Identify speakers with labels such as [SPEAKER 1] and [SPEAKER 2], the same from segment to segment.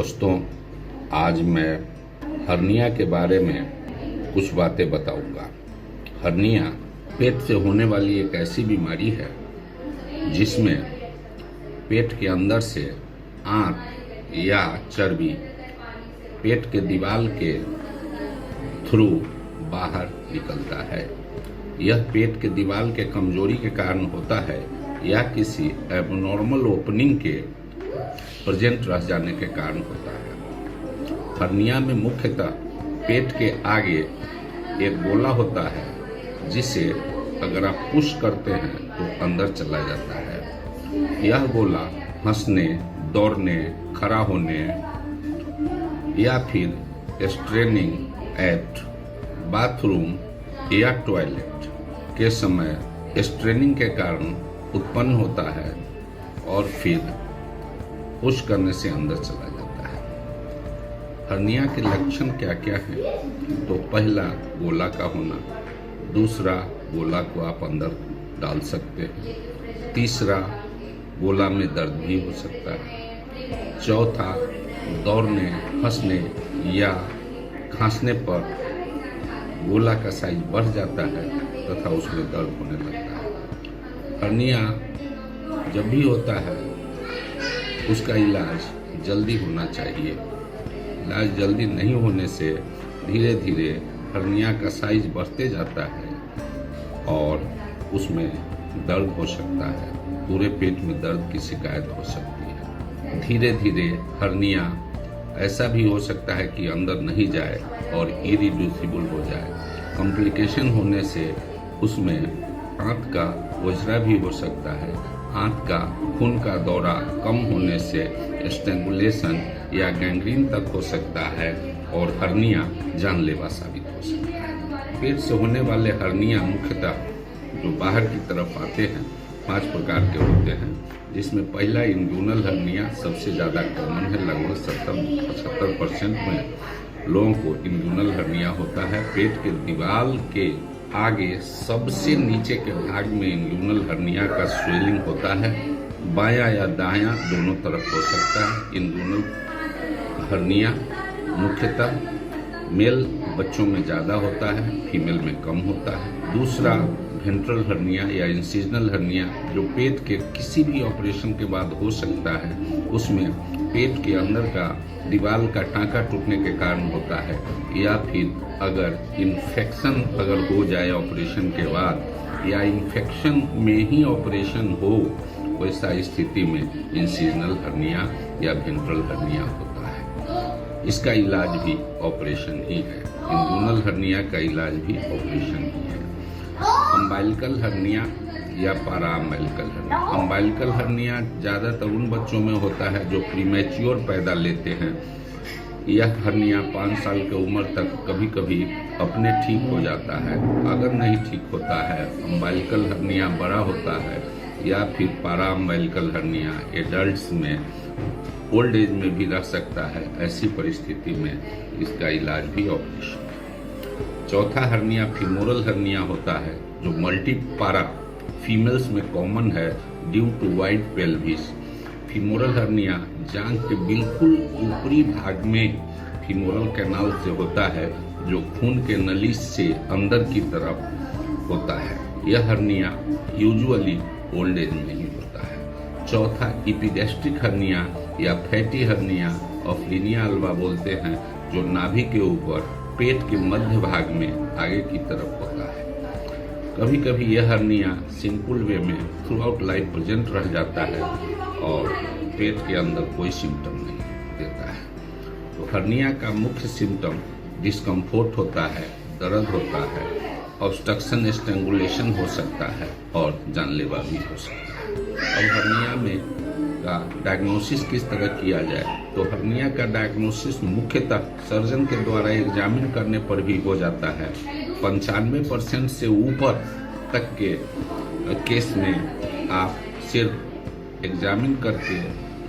[SPEAKER 1] दोस्तों, आज मैं हर्निया के बारे में कुछ बातें बताऊंगा। हर्निया पेट से होने वाली एक ऐसी बीमारी है जिसमें पेट के अंदर से आंत या चर्बी पेट के दीवार के थ्रू बाहर निकलता है। यह पेट के दीवार के कमजोरी के कारण होता है या किसी एबनॉर्मल ओपनिंग के प्रेजेंट रह जाने के कारण होता है। हर्निया में मुख्यतः पेट के आगे एक गोला होता है जिसे अगर आप पुश करते हैं तो अंदर चला जाता है। यह गोला हंसने, दौड़ने, खड़ा होने या फिर स्ट्रेनिंग एट बाथरूम या टॉयलेट के समय स्ट्रेनिंग के कारण उत्पन्न होता है और फिर पुश करने से अंदर चला जाता है। हर्निया के लक्षण क्या क्या हैं? तो पहला, गोला का होना। दूसरा, गोला को आप अंदर डाल सकते हैं। तीसरा, गोला में दर्द भी हो सकता है। चौथा, दौड़ने, हंसने या खांसने पर गोला का साइज बढ़ जाता है तथा उसमें दर्द होने लगता है। हर्निया जब भी होता है उसका इलाज जल्दी होना चाहिए। इलाज जल्दी नहीं होने से धीरे धीरे हर्निया का साइज बढ़ते जाता है और उसमें दर्द हो सकता है। पूरे पेट में दर्द की शिकायत हो सकती है। धीरे धीरे हर्निया ऐसा भी हो सकता है कि अंदर नहीं जाए और इरिड्यूसिबल हो जाए। कॉम्प्लिकेशन होने से उसमें आंत का वज्रा भी हो सकता है। आंत का खून का दौरा कम होने से स्ट्रैंगुलेशन या गैंग्रीन तक हो सकता है और हर्निया जानलेवा साबित हो सकता है। पेट से होने वाले हर्निया मुख्यतः जो बाहर की तरफ आते हैं 5 प्रकार के होते हैं, जिसमें पहला इंग्यूनल हर्निया सबसे ज़्यादा कॉमन है। लगभग 70-75% में लोगों को इंग्यूनल हर्निया होता है। पेट के दीवार के आगे सबसे नीचे के भाग में इंग्यूनल हर्निया का स्वेलिंग होता है। बायां या दायां दोनों तरफ हो सकता है। इंग्यूनल हर्निया मुख्यतः मेल बच्चों में ज़्यादा होता है, फीमेल में कम होता है। दूसरा, वेंट्रल हर्निया या इंसिजनल हर्निया जो पेट के किसी भी ऑपरेशन के बाद हो सकता है। उसमें पेट के अंदर का दीवार का टाँका टूटने के कारण होता है या फिर अगर इन्फेक्शन हो जाए ऑपरेशन के बाद या इन्फेक्शन में ही ऑपरेशन हो, वैसा स्थिति में इंसिजनल हर्निया या वेंट्रल हर्निया होता है। इसका इलाज भी ऑपरेशन ही है। इंग्यूनल हर्निया का इलाज भी ऑपरेशन ही है। अम्बाइलिकल हर्निया या पैराअम्बाइलिकल हर्निया। अम्बाइलिकल हर्निया ज़्यादातर उन बच्चों में होता है जो प्रीमैच्योर पैदा लेते हैं। यह हर्निया 5 साल की उम्र तक कभी कभी अपने ठीक हो जाता है। अगर नहीं ठीक होता है, अम्बाइलिकल हर्निया बड़ा होता है या फिर पैराअम्बाइलिकल हर्निया एडल्ट्स में ओल्ड एज में भी रह सकता है। ऐसी परिस्थिति में इसका इलाज भी ऑपरेशन। चौथा हर्निया फीमोरल हर्निया होता है जो मल्टीपारा फीमेल्स में कॉमन है due to wide pelvis. Femoral hernia जांघ के बिल्कुल ऊपरी भाग में फीमोरल कैनाल से होता है जो खून के नली से अंदर की तरफ होता है। यह हर्निया यूजुअली ओल्ड एज में ही होता है। चौथा, इपिगैस्ट्रिक हर्निया या फैटी हर्निया ऑफ लिनिया अल्वा बोलते हैं जो नाभि के ऊपर पेट के मध्य भाग में आगे की तरफ होता है। कभी कभी यह हर्निया सिंपल वे में थ्रू आउट लाइफ प्रेजेंट रह जाता है और पेट के अंदर कोई सिम्टम नहीं देता है। तो हर्निया का मुख्य सिम्टम डिस्कम्फोर्ट होता है, दर्द होता है, ऑब्स्ट्रक्शन स्ट्रैंगुलेशन हो सकता है और जानलेवा भी हो सकता है। अब हर्निया में का डायग्नोसिस किस तरह किया जाए? तो हर्निया का डायग्नोसिस मुख्यतः सर्जन के द्वारा एग्जामिन करने पर भी हो जाता है। 95% से ऊपर तक के केस में आप सिर्फ एग्जामिन करके,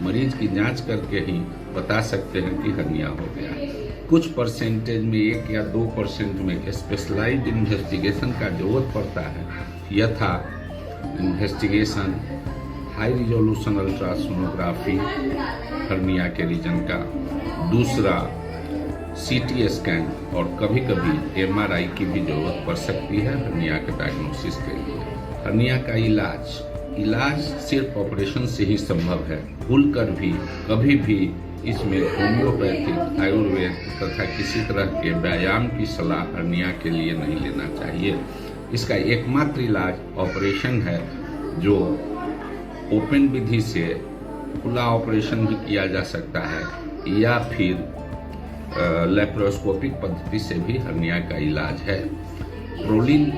[SPEAKER 1] मरीज की जांच करके ही बता सकते हैं कि हर्निया हो गया है। कुछ परसेंटेज में 1 या 2% में स्पेशलाइज्ड इन्वेस्टिगेशन का जरूरत पड़ता है, यथा investigation, high resolution ultrasonography hernia के रीजन का, दूसरा सीटी स्कैन और कभी कभी एमआरआई की भी जरूरत पड़ सकती है हर्निया के डायग्नोसिस के लिए। हर्निया का इलाज सिर्फ ऑपरेशन से ही संभव है। भूलकर भी कभी भी इसमें होम्योपैथिक, आयुर्वेद तथा किसी तरह के व्यायाम की सलाह हर्निया के लिए नहीं लेना चाहिए। इसका एकमात्र इलाज ऑपरेशन है, जो ओपन विधि से खुला ऑपरेशन भी किया जा सकता है या फिर लेप्रोस्कोपिक पद्धति से भी हर्निया का इलाज है। प्रोलिन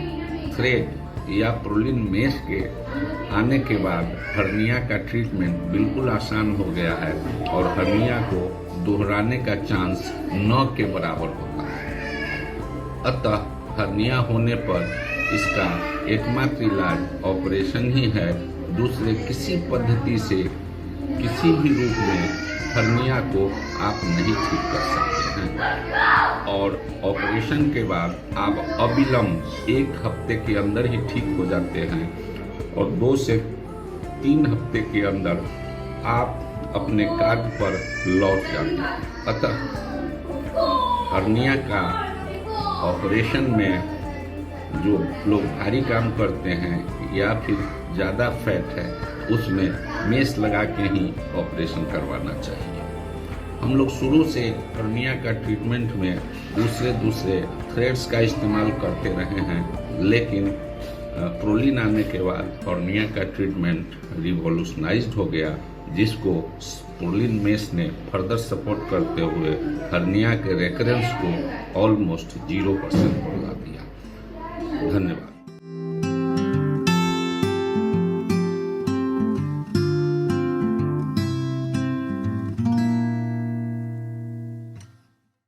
[SPEAKER 1] थ्रेड या प्रोलिन मेश के आने के बाद हर्निया का ट्रीटमेंट बिल्कुल आसान हो गया है और हर्निया को दोहराने का चांस 9 के बराबर होता है। अतः हर्निया होने पर इसका एकमात्र इलाज ऑपरेशन ही है। दूसरे किसी पद्धति से किसी भी रूप में हर्निया को आप नहीं ठीक कर सकते हैं और ऑपरेशन के बाद आप अविलंब 1 हफ्ते के अंदर ही ठीक हो जाते हैं और 2 से 3 हफ्ते के अंदर आप अपने कार्य पर लौट जाते हैं। अतः हर्निया का ऑपरेशन में जो लोग भारी काम करते हैं या फिर ज़्यादा फैट है, उसमें मेश लगा के ही ऑपरेशन करवाना चाहिए। हम लोग शुरू से हर्निया का ट्रीटमेंट में दूसरे थ्रेड्स का इस्तेमाल करते रहे हैं, लेकिन प्रोलिन आने के बाद हर्निया का ट्रीटमेंट रिवॉल्यूशनाइज्ड हो गया, जिसको प्रोलिन मेश ने फर्दर सपोर्ट करते हुए हर्निया के रेकरेंस को ऑलमोस्ट 0% बढ़ा दिया। धन्यवाद।